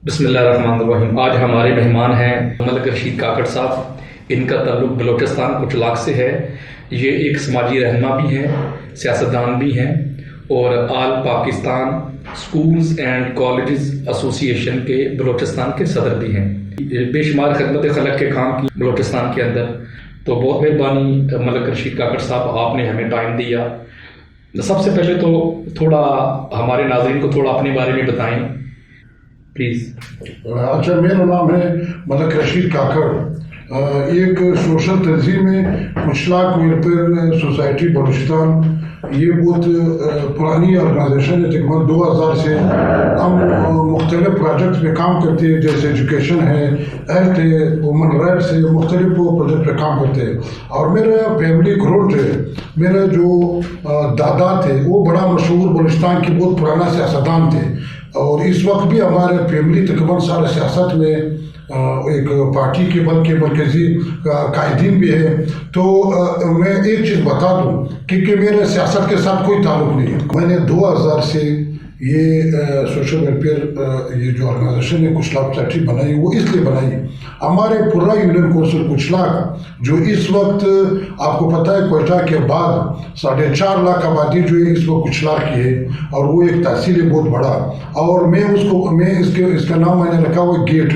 بسم اللہ الرحمن الرحیم۔ آج ہمارے مہمان ہیں ملک رشید کاکڑ صاحب۔ ان کا تعلق بلوچستان کچلاک سے ہے۔ یہ ایک سماجی رہنما بھی ہیں، سیاستدان بھی ہیں اور آل پاکستان اسکولز اینڈ کالجز ایسوسی ایشن کے بلوچستان کے صدر بھی ہیں۔ بے شمار خدمت خلق کے کام کی بلوچستان کے اندر۔ تو بہت مہربانی ملک رشید کاکڑ صاحب، آپ نے ہمیں ٹائم دیا۔ سب سے پہلے تو تھوڑا ہمارے ناظرین کو تھوڑا اپنے بارے میں بتائیں پلیز۔ اچھا، میرا نام ہے ملک رشید کاکڑ۔ ایک سوشل تنظیم ہے کچلاک ویلفیئر سوسائٹی بلوچستان۔ یہ بہت پرانی آرگنائزیشن ہے، تقریباً 2000 سے ہم مختلف پروجیکٹس پہ کام کرتے ہیں، جیسے ایجوکیشن ہے، ہیلتھ ہے، وومن رائٹس ہے، مختلف پروجیکٹ پہ کام کرتے ہیں۔ اور میرا فیملی گراؤنڈ ہے، میرا جو دادا تھے وہ بڑا مشہور بلوچستان کے بہت پرانا سیاستدان تھے، اور اس وقت بھی ہمارے فیملی تقریباً سارے سیاست میں ایک پارٹی کے بلکہ مرکزی قائدین بھی ہے۔ تو میں ایک چیز بتا دوں کہ میرے سیاست کے ساتھ کوئی تعلق نہیں ہے۔ میں نے 2000 سے یہ سوشل ویلفیئر یہ جو آرگنائزیشن ہے کچلاک سوسائٹی بنائی، وہ اس لیے بنائی ہمارے پورا یونین کونسل کچلاک جو اس وقت آپ کو پتہ ہے کوئٹہ کے بعد 4.5 لاکھ آبادی جو ہے اس وقت کچلاک کی ہے، اور وہ ایک تحصیل ہے بہت بڑا۔ اور میں اس کا نام میں نے رکھا ہوا گیٹ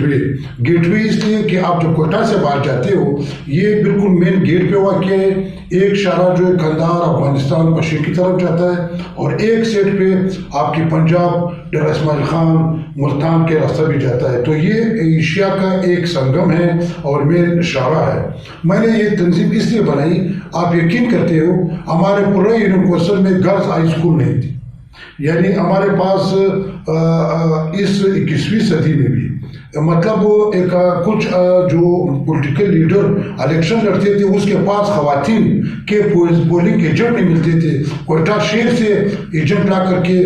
وے اس لیے کہ آپ جب کوئٹہ سے باہر جاتے ہو، یہ بالکل مین گیٹ پہ واقع ہے۔ ایک شارہ جو ہے قندھار افغانستان مشرق کی طرف جاتا ہے، اور ایک سائڈ پہ آپ کی پنجاب ڈیرہ اسماعیل خان ملتان کے راستہ بھی جاتا ہے۔ تو یہ ایشیا کا ایک سنگم ہے اور مین شارہ ہے۔ میں نے یہ تنظیم اس لیے بنائی، آپ یقین کرتے ہو ہمارے پورے یونین کونسل میں گرلز ہائی اسکول نہیں تھی، یعنی ہمارے پاس اس 21ویں صدی میں بھی مطلب کچھ جو پولیٹیکل لیڈر الیکشن لڑتے تھے اس کے پاس خواتین کے پولنگ ایجنٹ نہیں ملتے تھے۔ کوئٹہ شہر سے ایجنٹ لا کر کے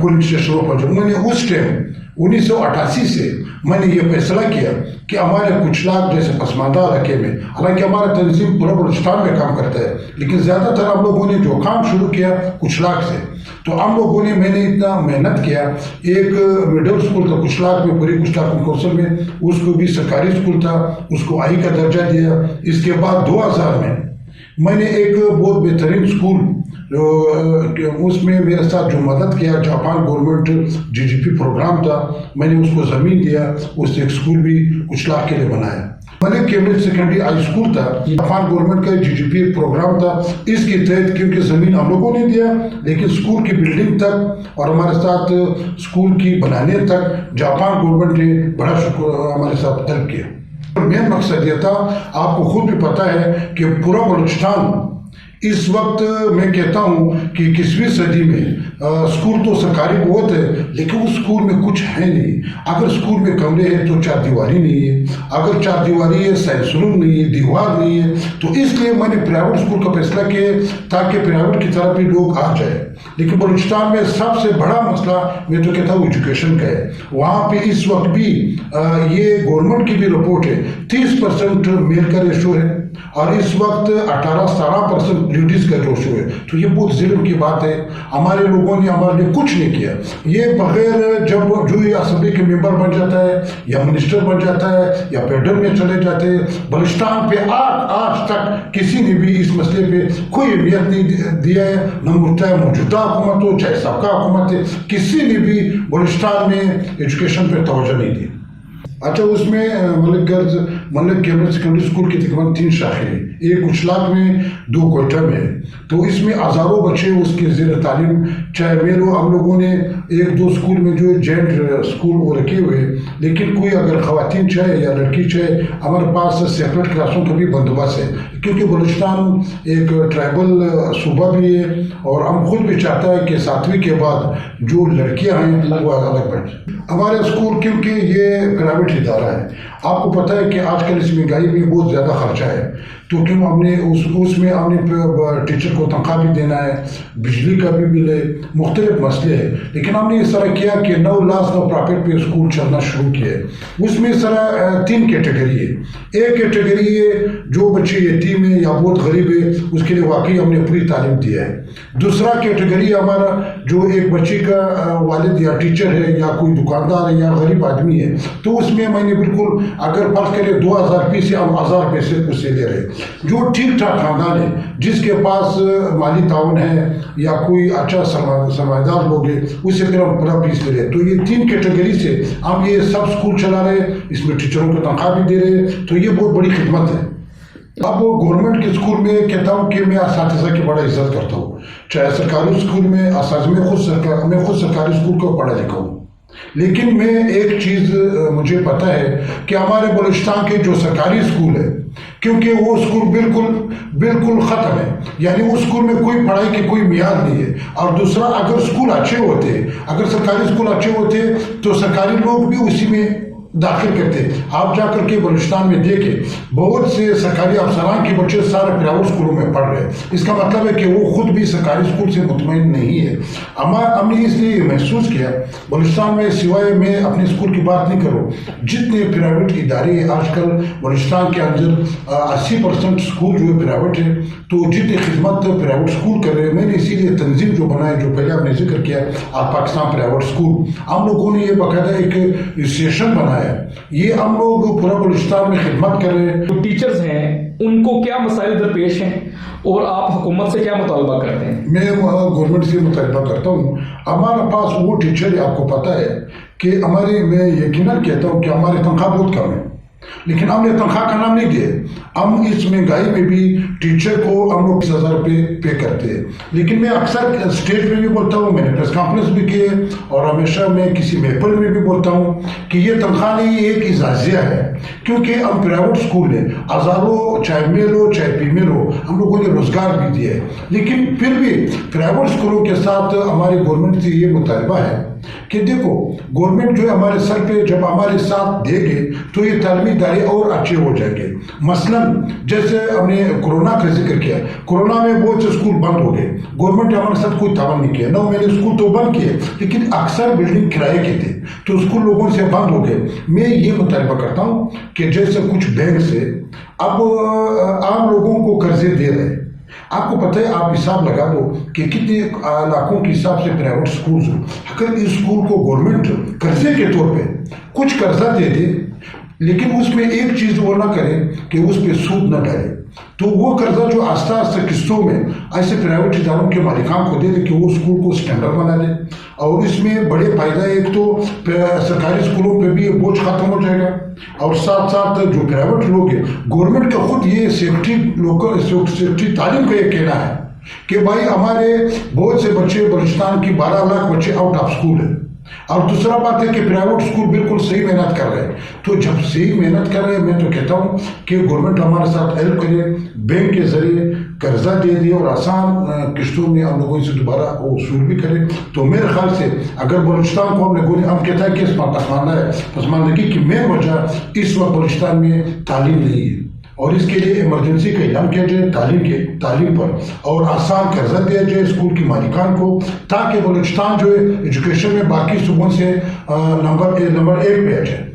پولنگ اسٹیشنوں پر میں نے اس ٹائم 1988 سے میں نے یہ فیصلہ کیا کہ ہمارے کچلاک جیسے پسماندہ علاقے میں، حالانکہ ہمارا تنظیم پورا بلوچستان میں کام کرتا ہے، لیکن زیادہ تر ہم لوگوں نے جو کام شروع کیا کچلاک سے، تو ہم لوگوں نے میں نے اتنا محنت کیا۔ ایک مڈل اسکول تھا کچلاک میں، پوری کچلاک کونسل میں، اس کو بھی سرکاری اسکول تھا، اس کو آئی کا درجہ دیا۔ اس کے بعد 2000 میں نے ایک بہت بہترین اسکول اس میں میرے ساتھ جو مدد کیا، جاپان گورنمنٹ GGP پروگرام تھا، میں نے اس کو زمین دیا، اس نے ایک اسکول بھی کچلاک کے لیے بنایا۔ ملک کیمبرج سیکنڈری ہائی اسکول تھا، جاپان گورنمنٹ کا GGP پروگرام تھا، اس کے تحت کیونکہ زمین ہم لوگوں نے دیا، لیکن اسکول کی بلڈنگ تک اور ہمارے ساتھ اسکول کی بنانے تک جاپان گورنمنٹ نے بڑا ہمارے ساتھ ہیلپ کیا۔ مین مقصد یہ تھا، آپ کو خود بھی پتہ ہے کہ پورا بلوچستان اس وقت میں کہتا ہوں کہ 21ویں صدی میں اسکول تو سرکاری بہت ہے، لیکن اس اسکول میں کچھ ہے نہیں۔ اگر اسکول میں کمرے ہیں تو 4 دیواری نہیں ہے، اگر 4 دیواری ہے سائنس روم نہیں ہے، دیوار نہیں ہے۔ تو اس لیے میں نے پرائیویٹ اسکول کا فیصلہ کیا تاکہ پرائیویٹ کی طرف بھی لوگ آ جائیں۔ لیکن بلوچستان میں سب سے بڑا مسئلہ میں تو کہتا ہوں ایجوکیشن کا ہے۔ وہاں پہ اس وقت بھی یہ گورنمنٹ کی بھی رپورٹ ہے 30% میل کا ریشو ہے، اور اس وقت 18-17% لیڈیز کا ریشو ہے۔ تو یہ بہت ظلم کی بات ہے۔ ہمارے لوگوں نے ہمارے لیے کچھ نہیں کیا۔ یہ بغیر جب جو یہ اسمبلی کے ممبر بن جاتا ہے یا منسٹر بن جاتا ہے یا پیڈر میں چلے جاتے ہیں، بلوچستان پہ آج تک کسی نے بھی اس مسئلے پہ کوئی اہمیت نہیں دیا ہے، نہ چاہے موجودہ حکومت ہو چاہے سابقہ حکومت ہے، کسی نے بھی بلوچستان میں ایجوکیشن پہ توجہ نہیں دی۔ اچھا، اس میں ملک کیمبرج سیکنڈری اسکول کی تقریباً 3 شاخیں ہیں، ایک کچلاک میں، 2 کوئٹہ میں۔ تو اس میں ہزاروں بچے اس کے زیر تعلیم، چاہے ہم لوگوں نے 1-2 اسکول میں جو جینٹ اسکول وہ رکھے ہوئے، لیکن کوئی اگر خواتین چاہے یا لڑکی چاہے، ہمارے پاس سیپریٹ کلاسوں کا بھی بندوبست ہے، کیونکہ بلوچستان ایک ٹرائبل صوبہ بھی ہے، اور ہم خود بھی چاہتا ہے کہ 7ویں کے بعد جو لڑکیاں ہیں وہ الگ بڑھ جائیں۔ ہمارے اسکول کیونکہ یہ پرائیویٹ ادارہ ہے، آپ کو پتہ ہے کہ آج کل اس مہنگائی میں بہت زیادہ خرچہ ہے، تو क्यों हमने उसमें हमने टीचर को तनख्वाह भी देना है, बिजली का भी बिल है, मुख्तलिफ मसले हैं। लेकिन हमने इस तरह किया कि 9 लाख 9 प्रॉफिट पे स्कूल चलना शुरू किया है। उसमें इस तरह 3 कैटेगरी है। एक कैटेगरी है जो बच्चे यतीम है या बहुत गरीब है, उसके लिए वाकई हमने पूरी तालीम दिया है। दूसरा कैटेगरी हमारा जो एक बच्चे का वालिद या टीचर है या कोई दुकानदार है या गरीब आदमी है, तो उसमें मैंने बिल्कुल अगर फर्ज करें 2000 रुपये से हम 1000 पैसे उससे ले रहे। जो ठीक ठाक खानदान है, जिसके पास माली ताउन है या कोई अच्छा समझदार लोग है, उससे फिर हम पूरा फीस ले रहे। तो ये 3 कैटेगरी से हम ये सब स्कूल चला रहे, इसमें टीचरों को तनख्वाह भी दे रहे, तो ये बहुत बड़ी खिदमत है। अब गवर्नमेंट के स्कूल में कहता हूँ कि मैं असातिज़ा की बड़ा इज्जत करता हूँ, चाहे सरकारी स्कूल में मैं खुद सरकारी स्कूल को पढ़ा लिखा हूँ। लेकिन मैं एक चीज़ मुझे पता है कि हमारे बलूचिस्तान के जो सरकारी स्कूल है, क्योंकि वो स्कूल बिल्कुल ख़त्म है, यानी उस स्कूल में कोई पढ़ाई की कोई मियाद नहीं है। और दूसरा, अगर स्कूल अच्छे होते, अगर सरकारी स्कूल अच्छे होते तो सरकारी लोग भी उसी में दाखिल करते। आप जाकर के बलूचिस्तान में देखें, बहुत से सरकारी अफसरान के बच्चे सारे प्राइवेट स्कूलों में पढ़ रहे हैं। इसका मतलब है कि वो खुद भी सरकारी स्कूल से मुतमईन नहीं है। हमने इसलिए महसूस किया बलूचिस्तान में, सिवाय मैं अपने स्कूल की बात नहीं करूँ, जितने प्राइवेट इदारे हैं आजकल बलूचिस्तान के अंदर 80% स्कूल जो है प्राइवेट है। तो जितनी खिदमत प्राइवेट स्कूल कर रहे हैं, मैंने इसीलिए तंजीम जो बनाए, जो पहले आपने जिक्र किया, पाकिस्तान प्राइवेट स्कूल, हम लोगों ने ये बाकायदा एक एसोसिएशन बनाया। ये हम लोग पूरा बलूचिस्तान में खिदमत कर रहे हैं। जो टीचर्स हैं उनको क्या मसाइल दरपेश हैं और आप हुकूमत से क्या मुतालबा करते हैं? मैं गवर्नमेंट से मुतालबा करता हूँ, हमारे पास वो टीचर है, आपको पता है कि मैं यकीनन कहता हूँ कि हमारी तनख्वाह बहुत कम है, लेकिन हमने तनख्वाह का नाम नहीं दिया। हम इस महंगाई में भी टीचर को हम लोग 20,000 रुपये पे करते हैं। लेकिन मैं अक्सर स्टेज पे भी बोलता हूँ, मैंने प्रेस कॉन्फ्रेंस भी की है, और हमेशा मैं किसी महफिल में भी बोलता हूँ कि ये तनख्वाह नहीं, एक इजाजिया है। क्योंकि हम प्राइवेट स्कूल है, हज़ारों चाहे मेल हो चाहे फीमेल हो, हम लोगों ने रोज़गार भी दिया है। लेकिन फिर भी प्राइवेट स्कूलों के साथ हमारी गवर्नमेंट से ये मुतालबा है कि देखो, गवर्नमेंट जो है हमारे सर पे जब हमारे साथ देंगे तो ये तालीमी इदारे और अच्छे हो जाएंगे। मसलन जैसे हमने कोरोना का जिक्र किया, कोरोना में बहुत से स्कूल बंद हो गए, गवर्नमेंट ने हमारे साथ कोई तावन नहीं किया। 9 महीने स्कूल तो बंद किए, लेकिन अक्सर बिल्डिंग किराए के थे, तो स्कूल लोगों से बंद हो गए। मैं ये मुतालबा करता हूँ कि जैसे कुछ बैंक से अब आम लोगों को कर्जे दे रहे हैं, आपको पता है, आप हिसाब लगा दो कि कितने लाखों के हिसाब से प्राइवेट स्कूल्स हो। अगर इस स्कूल को गवर्नमेंट कर्जे के तौर पे कुछ कर्जा दे दे, लेकिन उसमें एक चीज़ वो ना करे कि उस पर सूद न डाले, तो वो कर्जा जो आस्ता आस्ता किस्तों में ऐसे प्राइवेट इदारों के मालिकान को दे दे कि वो स्कूल को स्टैंडर्ड बना दे। और इसमें बड़े फायदा, एक तो सरकारी स्कूलों पे भी ये बोझ खत्म हो जाएगा, और साथ साथ जो प्राइवेट लोग हैं, गवर्नमेंट का खुद ये सेफ्टी तालीम का ये कहना है कि भाई हमारे बहुत से बच्चे, बलूचिस्तान की 12 लाख बच्चे आउट ऑफ स्कूल है। और दूसरा बात है कि प्राइवेट स्कूल बिल्कुल सही मेहनत कर रहे हैं। तो जब सही मेहनत कर रहे हैं, मैं तो कहता हूँ कि गवर्नमेंट हमारे साथ हेल्प करे, बैंक के जरिए कर्जा दे दिए और आसान किस्तों में हम लोगों से दोबारा वो वसूल भी करें। तो मेरे ख्याल से अगर बलूचिस्तान को हम कहता है कि पसमानदगी की मेन वजह इस वक्त बलूचिस्तान में तालीम नहीं है, और इसके लिए इमरजेंसी का ऐलान किया जाए तालीम पर, और आसान कर्जा दिया जाए स्कूल की मालिकान को, ताकि बलूचिस्तान जो है एजुकेशन में बाकी सूबों से नंबर 1 पे आ जाए।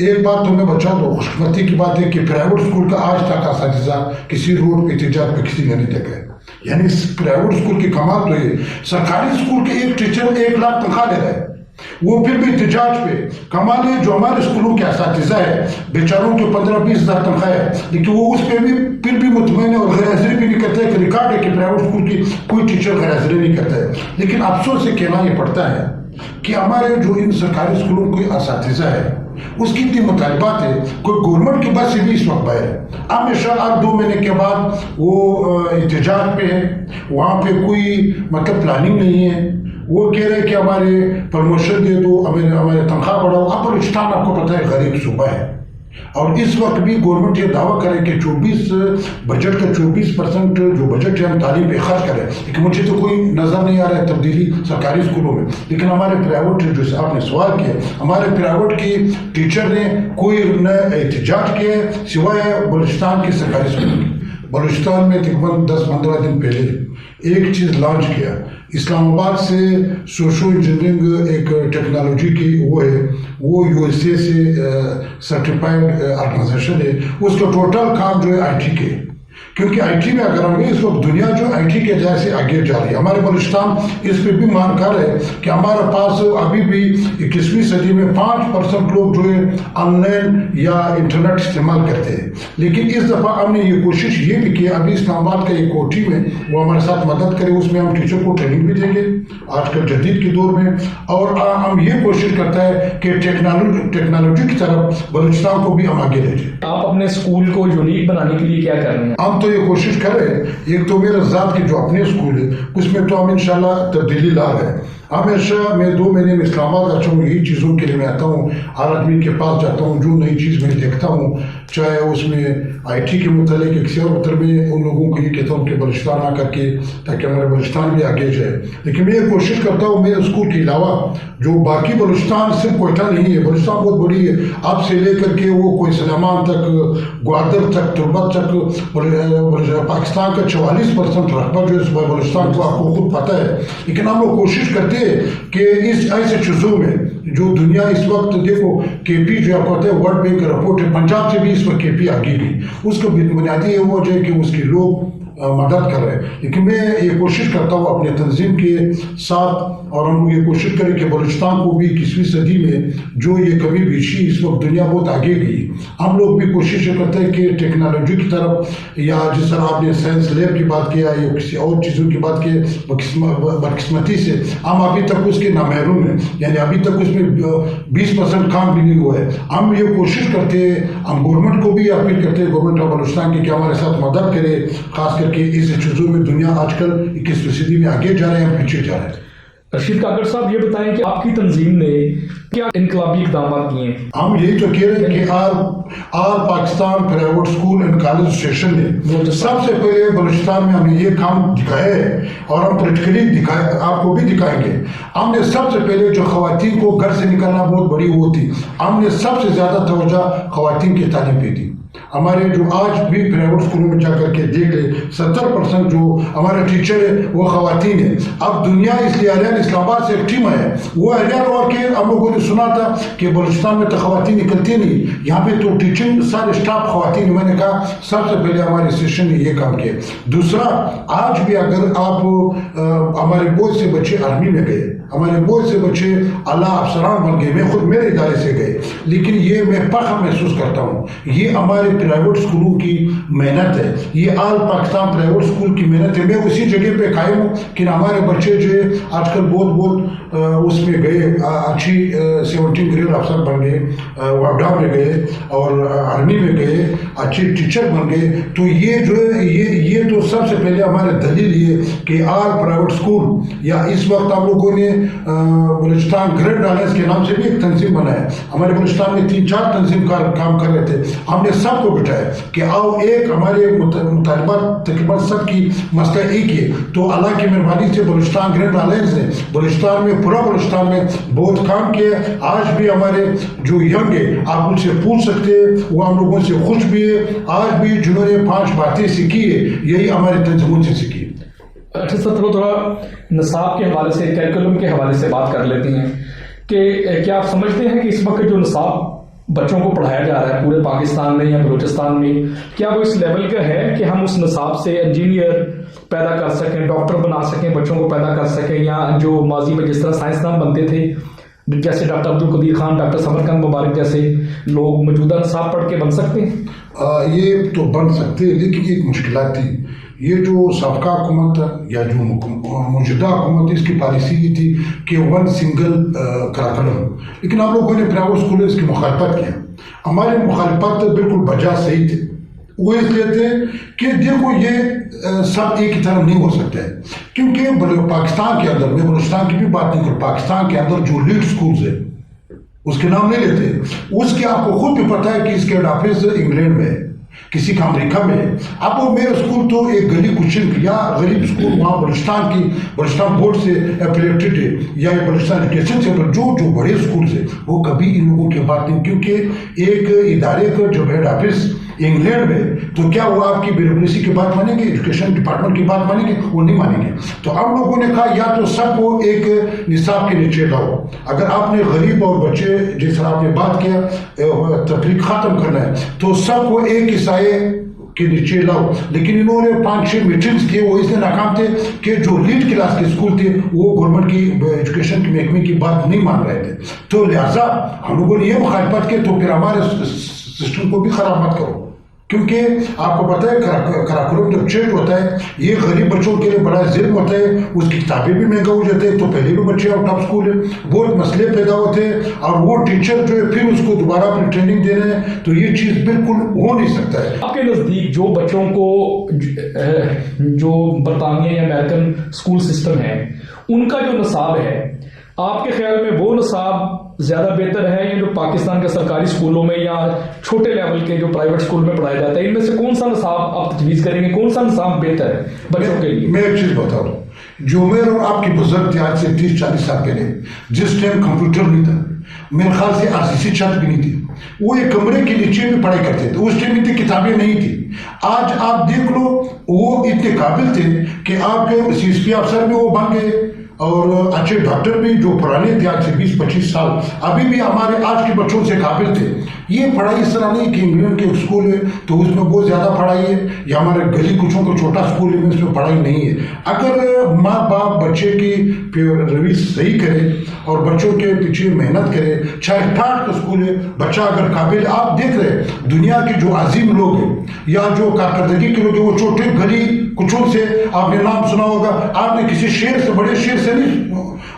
एक बात तो मैं बचा दो, खुशकिस्मती की बात है कि प्राइवेट स्कूल का आज तक असातिज़ा किसी रोड पे एहतजाज पे किसी ने नहीं देखा है। यानी प्राइवेट स्कूल की कमाल तो है, सरकारी स्कूल के एक टीचर 1 लाख तनख्वाह ले रहा है, वो फिर भी एहतजाज पे। कमाल है जो हमारे स्कूलों के असातिज़ा है, बेचारों के 15-20 हज़ार तनख्वाह है, लेकिन वो उस पर भी फिर भी मुतमईन है और गैर हाजिरी भी नहीं करता है। कि रिकॉर्ड है कि प्राइवेट स्कूल की कोई टीचर गैर हाजिरी नहीं करता है। लेकिन अफसोस से कहना ये पड़ता है कि हमारे जो इन सरकारी स्कूलों के असातिज़ा है, उसकी इतनी मुतालबात है, कोई गवर्नमेंट की बस से भी इस वक्त बाहर है। हमेशा अब 2 महीने के बाद वो एहतजाज पे है, वहाँ पे कोई मतलब प्लानिंग नहीं है। वो कह रहे हैं कि हमारे प्रमोशन दे दो, हमारे तनख्वाह बढ़ाओ। अब बलूचिस्तान आपको पता है गरीब सूबा है, और इस वक्त भी गवर्नमेंट ये दावा करे कि 24 बजट का 24% जो बजट है हम तालीम पे खर्च करें, लेकिन मुझे तो कोई नज़र नहीं आ रहा है तब्दीली सरकारी स्कूलों में। लेकिन हमारे प्राइवेट, जो आपने सवाल किया, हमारे प्राइवेट की टीचर ने कोई न एहतजाज किया सिवाय बलूचिस्तान के सरकारी स्कूल की। بلوچستان میں تقریباً 10-15 دن پہلے ایک چیز لانچ کیا. اسلام آباد سے سوشو انجینئرنگ ایک ٹیکنالوجی کی وہ ہے, وہ USA سے سرٹیفائڈ آرگنائزیشن ہے. اس کا ٹوٹل کام جو ہے IT کے, کیونکہ IT میں اگر ہم گئے اس وقت دنیا جو IT کے جائے سے آگے جا رہی ہے. ہمارے بلوچستان اس پہ بھی مانکار ہے کہ ہمارے پاس ابھی بھی 21ویں صدی میں 5% لوگ جو ہے آن لائن یا انٹرنیٹ استعمال کرتے ہیں. لیکن اس دفعہ ہم نے یہ کوشش یہ بھی کی, ابھی اسلام آباد کا ایک کوٹی میں وہ ہمارے ساتھ مدد کرے, اس میں ہم ٹیچر کو ٹریننگ بھی دیں گے آج کل جدید کے دور میں. اور ہم یہ کوشش کرتا ہے کہ ٹیکنالوجی کی طرف بلوچستان کو بھی ہم آگے لے جائیں. آپ اپنے اسکول کو یونیک بنانے کے لیے کیا کر رہے ہیں؟ ہم تو یہ کوشش کر رہے ہیں, ایک تو میرے ذات کے جو اپنے اسکول ہے اس میں تو ہم انشاءاللہ تبدیلی لا رہے ہیں. ہمیشہ میں 2 مہینے میں اسلام آباد آتا ہوں, یہی چیزوں کے لیے میں آتا ہوں, ہر آدمی کے پاس جاتا ہوں, جو نئی چیز میں دیکھتا ہوں, چاہے اس میں IT کے متعلق کسی اور مطلب میں ان لوگوں کو یہ کہتا ہوں کہ بلوچستان آ کر کے تاکہ ہمارے بلوچستان بھی آگے جائے. لیکن میں یہ کوشش کرتا ہوں میرے اسکول کے علاوہ جو باقی بلوچستان صرف کوئٹہ نہیں ہے, بلوچستان بہت بڑی ہے, اب سے لے کر کے وہ کوئی سلیمان تک, گوادر تک, تربت تک, پاکستان کا 44% رقبہ جو ہے بلوچستان کو آپ کو خود پتہ ہے. لیکن ہم لوگ کوشش کرتے ہیں کہ اس ایسے چیزوں میں جو دنیا اس وقت دیکھو KP جو آپ کہتے ہیں ورلڈ بینک کا رپورٹ ہے, پنجاب سے بھی اس وقت KP آگے گئی. اس کا بنیادی یہ وجہ ہے کہ اس کے لوگ مدد کر رہے ہیں. لیکن میں یہ کوشش کرتا ہوں اپنے تنظیم کے ساتھ, اور ہم یہ کوشش کریں کہ بلوچستان کو بھی 21ویں صدی میں جو یہ کمی بیشی اس وقت دنیا بہت آگے گئی, ہم لوگ بھی کوشش کرتے ہیں کہ ٹیکنالوجی کی طرف, یا جس طرح آپ نے سائنس لیب کی بات کیا یا کسی اور چیزوں کی بات کی, بدقسمتی سے ہم ابھی تک اس کے نامحروم ہیں, یعنی ابھی تک اس میں 20% کام بھی نہیں ہوا ہے. ہم یہ کوشش کرتے ہیں, ہم گورنمنٹ کو بھی اپیل کرتے ہیں, گورنمنٹ آف بلوچستان کی کہ ہمارے ساتھ مدد کرے, خاص کر کے اس چیزوں میں دنیا آج کل 21ویں صدی میں آگے جا رہے ہیں, ہم پیچھے جا رہے ہیں. رشید کاکڑ صاحب یہ بتائیں کہ آپ کی تنظیم نے کیا انقلابی اقدامات کیے ہیں؟ ہم یہی تو کہہ رہے ہیں کہ all Pakistan private school and college association نے سب سے پہلے بلوچستان میں ہم نے یہ کام دکھایا ہے, اور ہم پریکٹیکلی آپ کو بھی دکھائیں گے. ہم نے سب سے پہلے جو خواتین کو گھر سے نکلنا بہت بڑی وہ تھی, ہم نے سب سے زیادہ توجہ خواتین کی تعلیم پہ دی. ہمارے جو آج بھی پرائیویٹ اسکولوں میں جا کر کے دیکھ لیں 70% جو ہمارے ٹیچر ہیں وہ خواتین ہیں. اب دنیا اس لیے اریان اسلام آباد سے ایک ٹیم ہے, وہ اریان اور کے ہم لوگوں نے سنا تھا کہ بلوچستان میں تو خواتین نکلتی نہیں, یہاں پہ تو ٹیچنگ سارے اسٹاف خواتین. میں نے کہا سب سے پہلے ہمارے سیشن نے یہ کام کیا. دوسرا, آج بھی اگر آپ ہمارے بہت سے بچے آرمی میں گئے, ہمارے بہت سے بچے اعلیٰ افسران بن گئے, میں خود میرے ادارے سے گئے, لیکن یہ میں فخر محسوس کرتا ہوں, یہ ہمارے پرائیویٹ اسکولوں کی محنت ہے, یہ آل پاکستان پرائیویٹ اسکول کی محنت ہے. میں اسی جگہ پہ قائم ہوں کہ ہمارے بچے جو ہے آج کل بہت اس میں گئے, اچھی 17 گریڈ افسر بن گئے, واڈا میں گئے اور آرمی میں گئے, اچھے ٹیچر بن گئے. تو یہ جو ہے یہ تو سب سے پہلے ہمارے دلیل یہ کہ آل پرائیویٹ اسکول, یا اس وقت ہم لوگوں نے بلوچستان گریڈ ڈالرز کے نام سے بھی ایک تنظیم بنایا. ہمارے بلوچستان میں 3-4 تنظیم کام کر رہے تھے. ہم نے سب کو بٹھایا کہ آؤ ایک ہمارے مطالبات تقریباً سب کی مسئلہ ایک ہے. تو اللہ کی مہربانی سے بلوچستان گریڈ ڈالرز نے بلوچستان میں, پورا بلوچستان میں بہت کام کیا. آج بھی ہمارے جو ینگ ہے آپ ان سے پوچھ سکتے ہیں, وہ ہم لوگوں سے خوش بھی ہے. آج بھی جنہوں نے 5 باتیں سیکھی ہے یہی ہمارے تنظیموں سے سیکھی. اچھا سر, تھوڑا نصاب کے حوالے سے, کیریکولم کے حوالے سے بات کر لیتے ہیں کہ کیا آپ سمجھتے ہیں کہ اس وقت جو نصاب بچوں کو پڑھایا جا رہا ہے پورے پاکستان میں یا بلوچستان میں, کیا وہ اس لیول کا ہے کہ ہم اس نصاب سے انجینئر پیدا کر سکیں, ڈاکٹر بنا سکیں, بچوں کو پیدا کر سکیں, یا جو ماضی میں جس طرح سائنسدان بنتے تھے جیسے ڈاکٹر عبدالقدیر خان, ڈاکٹر ثمرقند مبارک جیسے لوگ موجودہ نصاب پڑھ کے بن سکتے ہیں؟ یہ تو بن سکتے ہیں, لیکن ایک مشکلات تھی. یہ جو سابقہ حکومت یا جو موجودہ حکومت, اس کی پالیسی یہ تھی کہ 1 سنگل کریکولم, لیکن ہم لوگوں نے پرائیویٹ اسکول اس کی مخالفت کیا. ہماری مخالفت بالکل بجا صحیح تھی. وہ اس لیے تھے کہ دیکھو یہ سب ایک ہی طرح نہیں ہو سکتا ہے, کیونکہ پاکستان کے اندر, میں بلوچستان کی بھی بات نہیں کروں, پاکستان کے اندر جو لیڈ اسکولز ہیں اس کے نام نہیں لیتے, اس کے آپ کو خود بھی پتہ ہے کہ اس کے ہیڈ آفس انگلینڈ میں ہے, کسی کا امریکہ میں. اب وہ میرا اسکول تو ایک گلی کچن یا غریب اسکول وہاں بلوچستان بورڈ سے ایفیلیٹڈ ہے, یا بلوچستان ایجوکیشن سے جو بڑے اسکولز ہیں وہ کبھی ان لوگوں کی بات نہیں, کیونکہ ایک ادارے کا جو ہیڈ آفس इंग्लैंड में, तो क्या वो आपकी ब्यूरोक्रेसी की बात मानेंगे, एजुकेशन डिपार्टमेंट की बात मानेंगे? वो नहीं मानेंगे। तो हम लोगों ने कहा या तो सबको एक निसाब के नीचे लाओ। अगर आपने गरीब और बच्चे, जिस तरह आपने बात किया, तफरीक ख़त्म करना है, तो सबको एक ही साए के नीचे लाओ। लेकिन इन्होंने 5-6 मीटिंग्स किए, वो इसलिए नाकाम थे कि जो लीड क्लास के स्कूल थे वो गवर्नमेंट की एजुकेशन के महकमे की बात नहीं मान रहे थे। तो लिहाजा हम लोगों ने ये मुखालफत की, तो फिर हमारे सिस्टम को भी ख़राब मत करो, क्योंकि आपको पता है कराकुलम जब चेंज होता है, ये गरीब बच्चों के लिए बड़ा जुल्म होता है, उसकी किताबें भी महंगा हो जाते हैं, तो पहले भी बच्चे आउट ऑफ स्कूल है, बहुत मसले पैदा होते हैं, और वो टीचर जो है फिर उसको दोबारा अपनी ट्रेनिंग दे रहे हैं, तो ये चीज़ बिल्कुल हो नहीं सकता है। आपके नज़दीक जो बच्चों को जो बरतानिया या अमेरिकन स्कूल सिस्टम है, उनका जो नसाब है, आपके ख्याल में वो नसाब ज़्यादा बेहतर है या जो पाकिस्तान के सरकारी स्कूलों में या छोटे लेवल के जो प्राइवेट स्कूल में पढ़ाया जाता है, इनमें से कौन सा नसाब आप तजवीज़ करेंगे, कौन सा नसाब बेहतर है बच्चों के लिए? मैं एक चीज़ बता रहा हूँ, जो मेरे और आपकी बुजुर्ग थे आज से 30-40 साल पहले, जिस टाइम कंप्यूटर नहीं था, मेरे ख्याल से RCC छत भी नहीं थी, वो एक कमरे के नीचे भी पढ़ाई करते थे, उस टाइम इतनी किताबें नहीं थी। आज आप देख लो, वो इतने काबिल थे कि आपके CSP अफसर भी वो बन गए, और अच्छे डॉक्टर भी जो पुराने थे आज से 20-25 साल, अभी भी हमारे आज के बच्चों से काबिल थे। ये पढ़ाई इस तरह नहीं कि इंग्लैंड के स्कूल है तो उसमें बहुत ज़्यादा पढ़ाई है, या हमारे गली कुछों का छोटा स्कूल है उसमें पढ़ाई नहीं है। अगर माँ बाप बच्चे की रवैया सही करे और बच्चों के पीछे मेहनत करे, चाहे ठाट का स्कूल है, बच्चा अगर काबिल, आप देख रहे दुनिया के जो अजीम लोग हैं या जो कारकर्दगी के लोग हैं, वो छोटे गली कुछों से, आपने नाम सुना होगा, आपने किसी शेर से, बड़े शेर से नहीं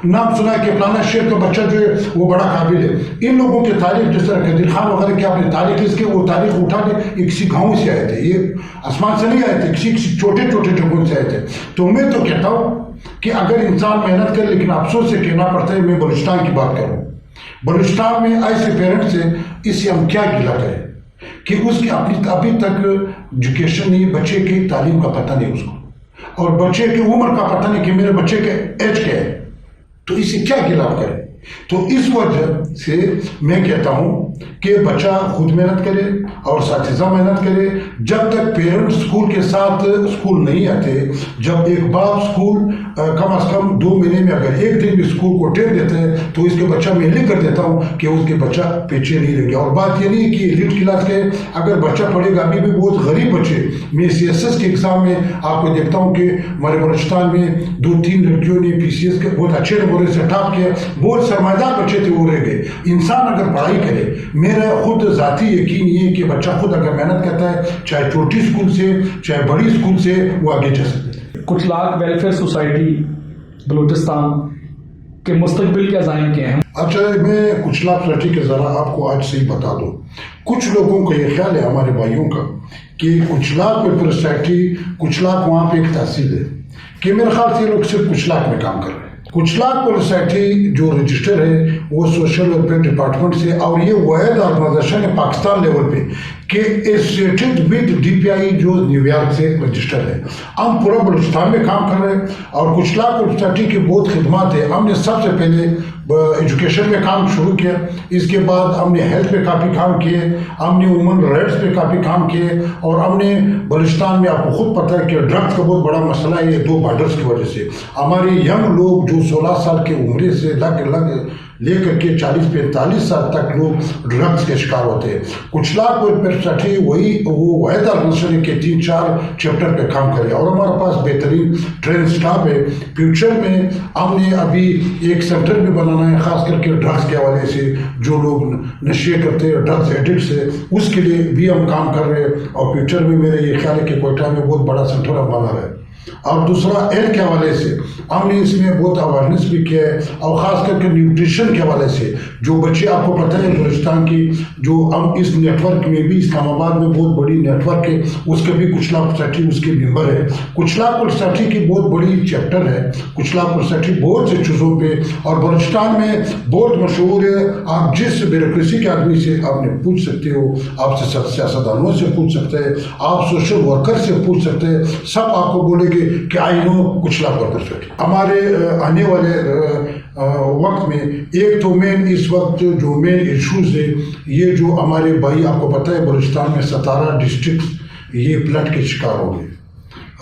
नाम सुना कि फलाना शेर का बच्चा जो है वो बड़ा काबिल है। इन लोगों की तारीख, जिस तरह कदीर खान वगैरह की आपने तारीख इसके, वो तारीख उठा के किसी गाँव से आए थे, ये आसमान से नहीं आए थे, किसी छोटे छोटे जगहों से आए थे। तो मैं तो कहता हूँ कि अगर इंसान मेहनत करे, लेकिन अफसोस से कहना पड़ता है, मैं बलूचिस्तान की बात करूँ, बलूचिस्तान में ऐसे पेरेंट्स हैं, इससे हम क्या गिला करें कि उसकी अभी तक एजुकेशन नहीं, बच्चे की तालीम का पता नहीं उसको, और बच्चे की उम्र का पता नहीं कि मेरे बच्चे के एज क्या है, तो इसे क्या गिलाफ करें। तो इस वजह से मैं कहता हूँ कि बच्चा खुद मेहनत करे और साथीज़ा मेहनत करे। जब तक पेरेंट्स स्कूल के साथ स्कूल नहीं आते, जब एक बाप स्कूल कम से कम 2 महीने में अगर एक दिन भी स्कूल को टेक देते हैं, तो इसके बच्चा मैं ये कर देता हूँ कि उसके बच्चा पीछे नहीं रहेंगे। और बात ये नहीं कि एलिट क्लास के अगर बच्चा पढ़ेगा, अभी भी बहुत गरीब बच्चे, मैं CSS के एग्ज़ाम में आपको देखता हूँ कि हमारे बलूचिस्तान में 2-3 लड़कियों ने PCS के बहुत अच्छे नंबरों से टॉप किया, बहुत सरमाएदार बच्चे थे, वो रह गए। इंसान अगर पढ़ाई करे, मेरा खुद ज़ाती यकीन ये कि बच्चा खुद अगर मेहनत करता है, चाहे छोटी स्कूल से चाहे बड़ी स्कूल से, वो आगे जा सकते हैं। कुचलाक वेलफेयर सोसाइटी बलूचिस्तान के मुस्तकबिल के अज़ाइम क्या हैं? अच्छा, मैं कुचलाक सोसाइटी के ज़रा आपको आज से ही बता दूँ। कुछ लोगों का ये ख्याल है, हमारे भाइयों का, कि कुचलाक वेलफेयर सोसाइटी, कुचलाक वहाँ पे एक तहसील है, कि मेरे ख्याल से लोग सिर्फ कुचलाक में काम कर रहे हैं। कुचलाक वेलफेयर सोसाइटी जो रजिस्टर है वो सोशल वेलफेयर डिपार्टमेंट से, और ये वाहिद ऑर्गेनाइजेशन है पाकिस्तान लेवल पे कि एसोसिएटेड विद DPI जो न्यूयॉर्क से रजिस्टर है। हम पूरा बलूचिस्तान में काम कर रहे हैं, और कुचलाक वेलफेयर सोसाइटी की बहुत खिदमत है। हमने सबसे पहले एजुकेशन में काम शुरू किया, इसके बाद हमने हेल्थ पे काफ़ी काम किए, हमने वुमन राइट्स पे काफ़ी काम किए, और हमने बलूचिस्तान में, आपको खुद पता है कि ड्रग्स का बहुत बड़ा मसला है, ये 2 बॉर्डर्स की वजह से हमारे यंग लोग जो 16 साल की उम्र से लग लेकर के 40-45 साल तक लोग ड्रग्स के शिकार होते हैं। कुचलाक वेलफेयर सोसाइटी वो वाहिद ऑर्गेनाइजेशन के 3-4 चैप्टर पे काम करे, और हमारे पास बेहतरीन ट्रेन स्टाफ है। फ्यूचर में हमने अभी एक सेंटर भी बनाना है, ख़ास करके ड्रग्स के हवाले से, जो लोग नशे करते हैं, ड्रग्स एडिक्ट्स है, उसके लिए भी हम काम कर रहे हैं। और फ्यूचर में मेरा ये ख्याल है कि कोयटा में बहुत बड़ा सेंटर हम बना रहे हैं। और दूसरा हेल्थ के हवाले से हमने इसमें बहुत अवेयरनेस भी किया है, और ख़ास करके न्यूट्रिशन के हवाले से जो बच्चे, आपको पता है बलूचिस्तान की जो हम इस नेटवर्क में भी, इस्लामाबाद में बहुत बड़ी नेटवर्क है, उसके भी कुचलाक सोसाइटी उसके मेंबर है। कुचलाक सोसाइटी की बहुत बड़ी चैप्टर है, कुचलाक सोसाइटी बहुत से चीज़ों पे, और बलूचिस्तान में बहुत मशहूर है। आप जिस ब्यूरोक्रेसी के आदमी से आपने पूछ सकते हो, आपसे सियासतदानों से पूछ सकते हैं, आप सोशल वर्कर से पूछ सकते हैं, सब आपको बोलेंगे कि आई नो कुचलाक वेलफेयर सोसाइटी। हमारे आने वाले वक्त में एक तो मेन इस वक्त जो मेन इश्यूज है, ये जो हमारे भाई, आपको पता है बलूचिस्तान में 17 डिस्ट्रिक्ट ये फ्लड के शिकार हो गए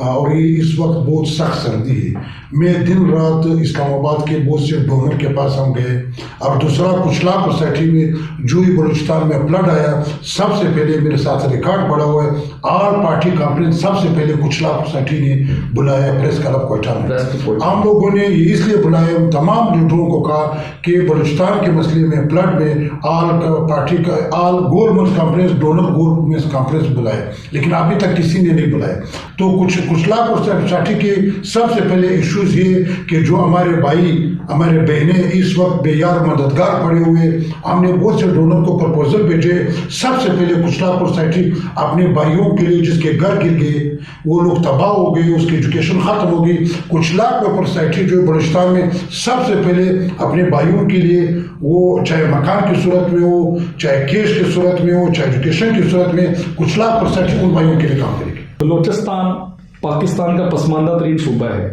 और ये इस वक्त बहुत सख्त सर्दी है। मैं दिन रात इस्लामाबाद के बहुत से डोनर के पास हम गए। और दूसरा कुचला सोसाइटी में जो ही बलूचिस्तान में फ्लड आया, सबसे पहले मेरे साथ रिकॉर्ड पड़ा हुआ है, ऑल पार्टी कॉन्फ्रेंस सबसे पहले कुचला सोसाइटी ने बुलाया प्रेस क्लब कोयटा में। हम लोगों ने ये इसलिए बुलाया, तमाम लीडरों को कहा कि बलूचिस्तान के मसले में फ्लड में ऑल पार्टी का all government conference, donor government conference बुलाया, लेकिन अभी तक किसी ने नहीं बुलाया। तो कुचला सोसाइटी के सबसे पहले इश्यूज ये कि जो हमारे भाई हमारे बहनें इस वक्त बेयार मददगार पड़े हुए, हमने बहुत से डोनर को प्रपोजल भेजे। सबसे पहले कुचला सोसाइटी अपने भाइयों के लिए जिसके घर गिर गए, वो लोग तबाह हो गए, उसकी एजुकेशन ख़त्म हो गई, कुचला सोसाइटी जो बलूचिस्तान में सबसे पहले अपने भाइयों के लिए, वो चाहे मकान की सूरत में हो, चाहे केस की सूरत में हो, चाहे एजुकेशन की सूरत में, कुचला सोसाइटी उन भाइयों के लिए काम करेगी। बलूचिस्तान पाकिस्तान का पसमानदा तरीन सूबा है।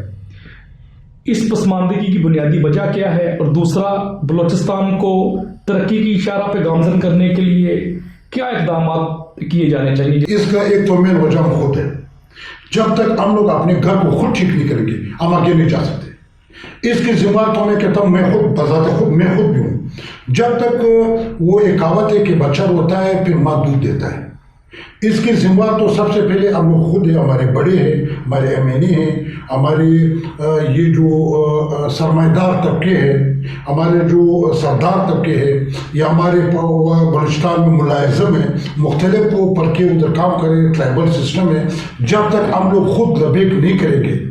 इस पसमानदगी की बुनियादी वजह क्या है, और दूसरा बलूचिस्तान को तरक्की की इशारा पे गामजन करने के लिए क्या इकदाम किए जाने चाहिए? इसका एक तो मेन वजह हम खुद है। जब तक हम लोग अपने घर को खुद ठीक नहीं करेंगे, हम आगे नहीं जा सकते। इसकी जिम्मेदार तो मैं कहता हूँ, मैं खुद भी हूँ। जब तक वो एक कहावत है कि बच्चा रोता है फिर माँ दूध देता है, इसकी जिम्मेदार तो सबसे पहले हम लोग खुद हैं, हमारे बड़े हैं, हमारे एमएनए हैं, हमारे ये जो सरमाएदार तबके हैं, हमारे जो सरदार तबके हैं, या हमारे बलूचिस्तान में मुलाजिम हैं, मुख्तलिफ को पढ़ के उधर काम करें, ट्राइबल सिस्टम है। जब तक हम लोग खुद लबेक नहीं करेंगे,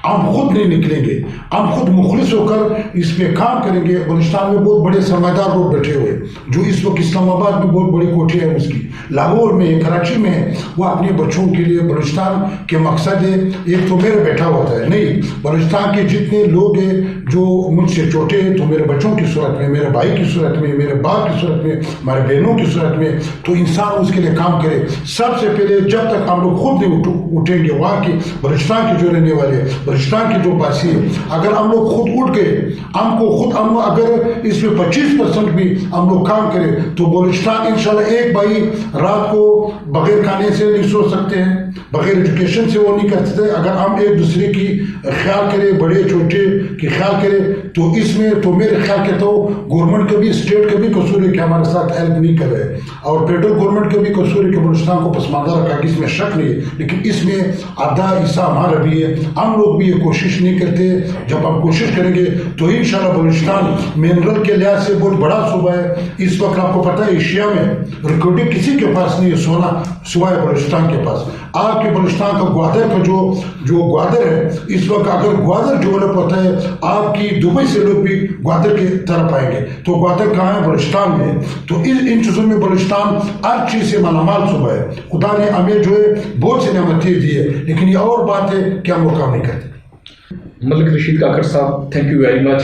हम खुद नहीं निकलेंगे, हम खुद मुखलिस होकर इस पे काम करेंगे। बलूचिस्तान में बहुत बड़े सरमाएदार लोग बैठे हुए, जो इस वक्त इस्लामाबाद में बहुत बड़ी कोठी है उसकी, लाहौर में, कराची में, वो अपने बच्चों के लिए बलूचिस्तान के मकसद है। एक तो मेरे बैठा होता है नहीं, बलूचिस्तान के जितने लोग हैं जो मुझसे छोटे हैं, तो मेरे बच्चों की सूरत में, मेरे भाई की सूरत में, मेरे बाप की सूरत में, हमारे बहनों की सूरत में, तो इंसान उसके लिए काम करे। सबसे पहले जब तक हम लोग खुद नहीं उठेंगे, वहाँ के बलूचिस्तान के जो रहने वाले, बलूचिस्तान की जो बासी है, अगर हम लोग खुद उठ गए, हम अगर इसमें 25% भी हम लोग काम करें, तो बलूचिस्तान इंशाल्लाह, एक भाई रात को बगैर खाने से नहीं सो सकते हैं, बगैर एजुकेशन से वो नहीं कर सकते। अगर हम एक दूसरे की ख्याल करें, बड़े छोटे की ख्याल करें, तो इसमें तो मेरे ख्याल कहता हूँ गवर्नमेंट का भी, स्टेट का भी कसूर है कि हमारे साथ हेल्प नहीं कर रहे, और फेडरल गवर्नमेंट का भी कसूर है कि बलूचिस्तान को पसमानदा रखा, इसमें शक नहीं है। लेकिन इसमें आधा हिस्सा हमारा भी है, हम लोग भी ये कोशिश नहीं करते। जब हम कोशिश करेंगे तो इंशाल्लाह बलूचिस्तान मिनरल के लिहाज से बहुत बड़ा सूबा है। इस वक्त आपको पता है एशिया में रिकॉर्डिंग किसी के पास नहीं है सोना सिवाय बलूचिस्तान के पास। आपके बलूचिस्तान का ग्वादर का जो ग्वादर है, इस वक्त अगर ग्वादर डेवलप होता है, आपकी दुबई से लोग भी ग्वादर की तरफ आएंगे। तो ग्वादर कहाँ है? बलूचिस्तान में। तो इन चीज़ों में बलूचिस्तान हर चीज़ से मालामाल सूबा है। खुदा ने हमें जो है बहुत सी नेमतें दी है, लेकिन ये और बात है कि हम लोग काम नहीं करते। मलिक रशीद काकड़ साहब, थैंक यू वेरी मच।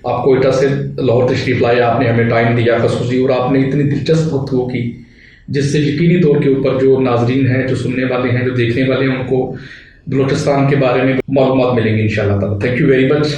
आप कोयटा से लाहौर तशरीफ लाए, आपने हमें टाइम दिया खसूसी, और आपने इतनी दिलचस्प गुफ्तगू की जिससे यकीनी तौर के ऊपर जो नाजरीन हैं, जो सुनने वाले हैं, जो देखने वाले हैं, उनको बलूचिस्तान के बारे में मालूमात मिलेंगी इंशाअल्लाह ताला। Thank you very much.